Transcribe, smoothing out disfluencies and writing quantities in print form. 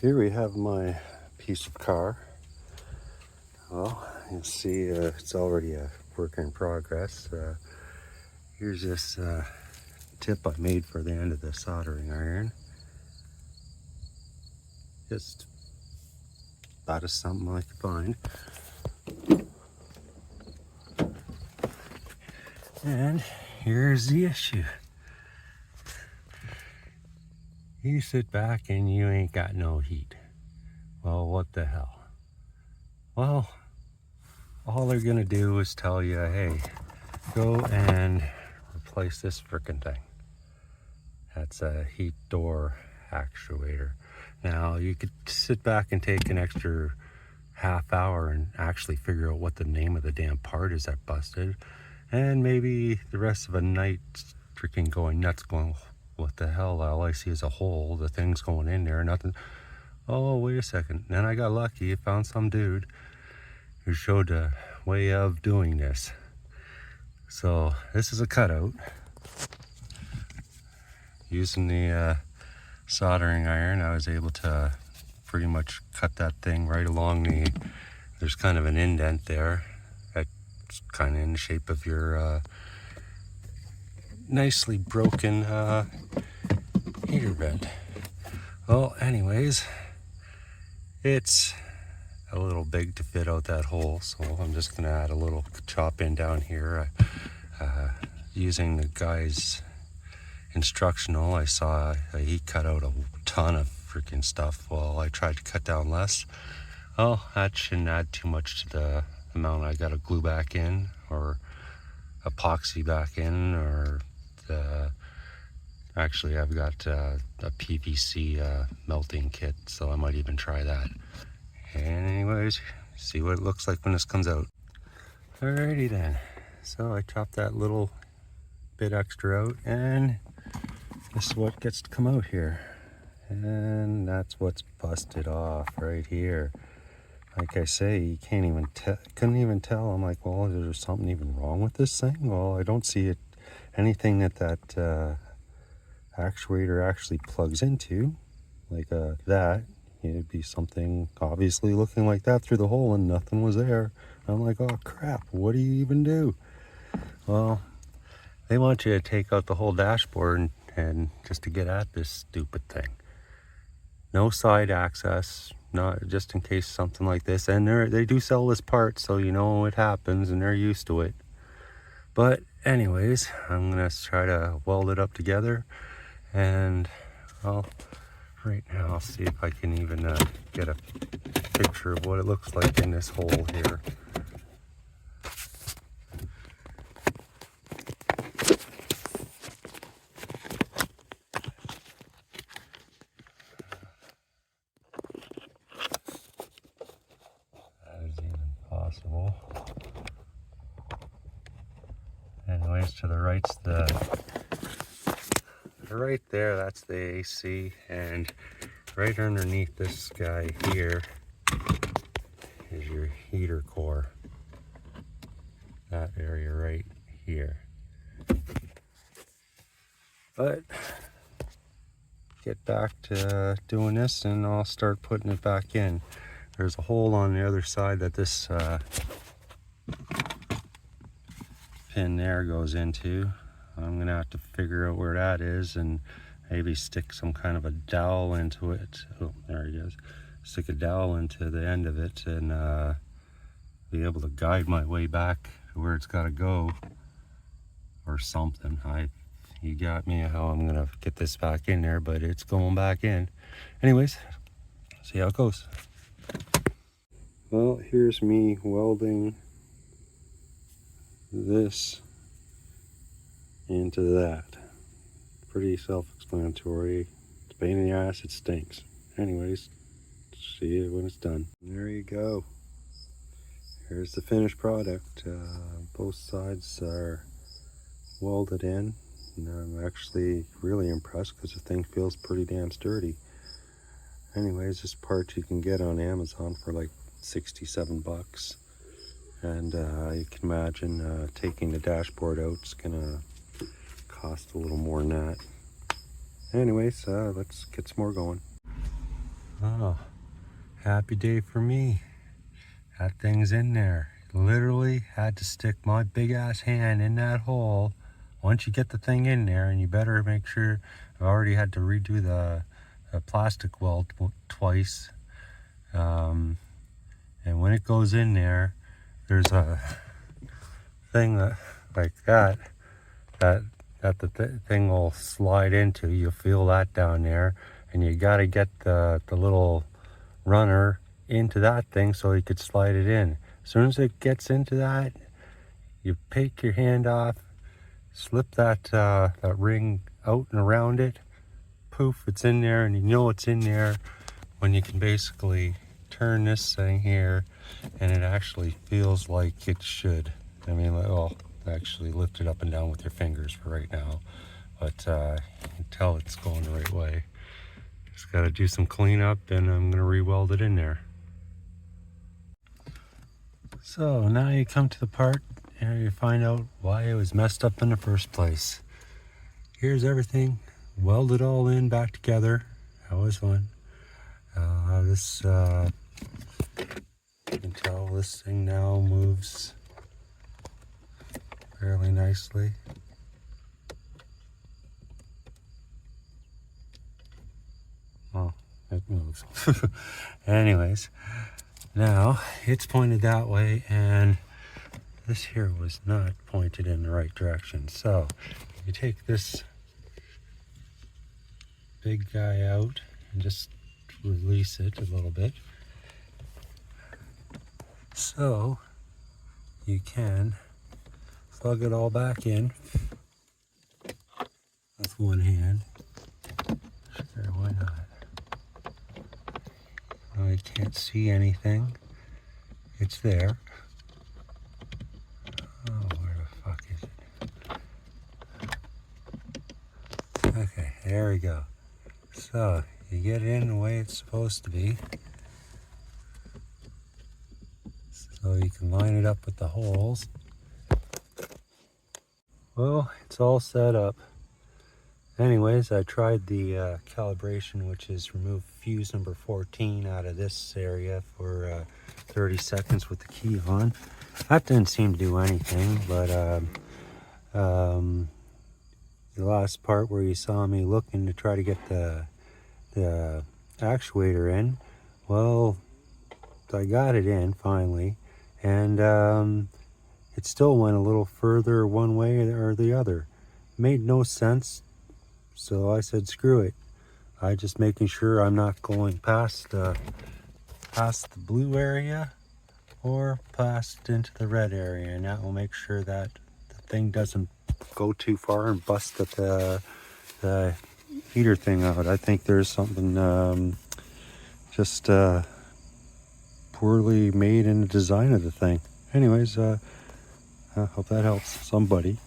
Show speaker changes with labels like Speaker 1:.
Speaker 1: Here we have my piece of car. Well, you see it's already a work in progress. Here's this tip I made for the end of the soldering iron. Just about as something I could find. And here's the issue. You sit back and you ain't got no heat. Well, what the hell? Well, all they're gonna do is tell you, hey, go and replace this frickin' thing. That's a heat door actuator. Now, you could sit back and take an extra half hour and actually figure out what the name of the damn part is that busted. And maybe the rest of the night freaking going nuts, going, what the hell? All I see is a hole. The thing's going in there, nothing. Oh, wait a second. Then I got lucky. I found some dude who showed a way of doing this. So this is a cutout. Using the soldering iron, I was able to pretty much cut that thing right along there's kind of an indent there. That's kind of in the shape of your nicely broken heater vent. Well, anyways, it's a little big to fit out that hole, so I'm just going to add a little chop in down here. Using the guy's instructional, I saw he cut out a ton of freaking stuff. Well, I tried to cut down less. Oh, that shouldn't add too much to the amount I got to glue back in or epoxy back in, or actually I've got a PVC melting kit, so I might even try that. And anyways, see what it looks like when this comes out. Alrighty then, so I chopped that little bit extra out, and this is what gets to come out here. And that's what's busted off right here. Like I say, you couldn't even tell. I'm like, well, is there something even wrong with this thing? Well, I don't see it, anything that actuator actually plugs into, like that. It'd be something obviously looking like that through the hole, and nothing was there. I'm like, oh crap, what do you even do? Well, they want you to take out the whole dashboard and just to get at this stupid thing. No side access, not just in case something like this. And they do sell this part, so you know it happens and they're used to it. But anyways, I'm gonna try to weld it up together, and well, right now I'll see if I can even get a picture of what it looks like in this hole here. Possible. Anyways, to the right's right there, that's the AC, and right underneath this guy here is your heater core. That area right here. But get back to doing this and I'll start putting it back in. There's a hole on the other side that this pin there goes into. I'm gonna have to figure out where that is and maybe stick some kind of a dowel into it. Oh, there he is. Stick a dowel into the end of it and be able to guide my way back to where it's gotta go or something. You got me how I'm gonna get this back in there, but it's going back in. Anyways, see how it goes. Well, here's me welding this into that. Pretty self-explanatory. It's a pain in the ass, it stinks. Anyways, see it when it's done. There you go. Here's the finished product. Both sides are welded in, and I'm actually really impressed because the thing feels pretty damn sturdy. Anyways, this part you can get on Amazon for like 67 bucks, and you can imagine taking the dashboard out is gonna cost a little more than that. Anyways, let's get some more going. Oh, happy day for me. That thing's in there. Literally had to stick my big ass hand in that hole. Once you get the thing in there, and you better make sure, I already had to redo the plastic weld twice. And when it goes in there, there's a thing that, like that the thing will slide into. You'll feel that down there, and you got to get the little runner into that thing so you could slide it in. As soon as it gets into that, you take your hand off, slip that ring out and around it, poof, it's in there, and you know it's in there when you can basically turn this thing here, and it actually feels like it should. I mean, well, actually lift it up and down with your fingers for right now, but you can tell it's going the right way. Just got to do some cleanup, and I'm going to re-weld it in there. So now you come to the part and you find out why it was messed up in the first place. Here's everything welded all in back together. That was fun. You can tell this thing now moves fairly nicely. Well, it moves. Anyways, now it's pointed that way, and this here was not pointed in the right direction. So you take this big guy out and just release it a little bit, so you can plug it all back in with one hand. Sure, why not? I can't see anything. It's there. Oh, where the fuck is it? Okay, there we go. So you get it in the way it's supposed to be, so you can line it up with the holes. Well, it's all set up. Anyways, I tried the calibration, which is remove fuse number 14 out of this area for 30 seconds with the key on. That didn't seem to do anything, but the last part where you saw me looking to try to get the actuator in, well, I got it in finally, and it still went a little further one way or the other. Made no sense, so I said screw it. I just making sure I'm not going past the blue area or past into the red area, and that will make sure that the thing doesn't go too far and bust the heater thing out. I think there's something just poorly made in the design of the thing. Anyways, I hope that helps somebody.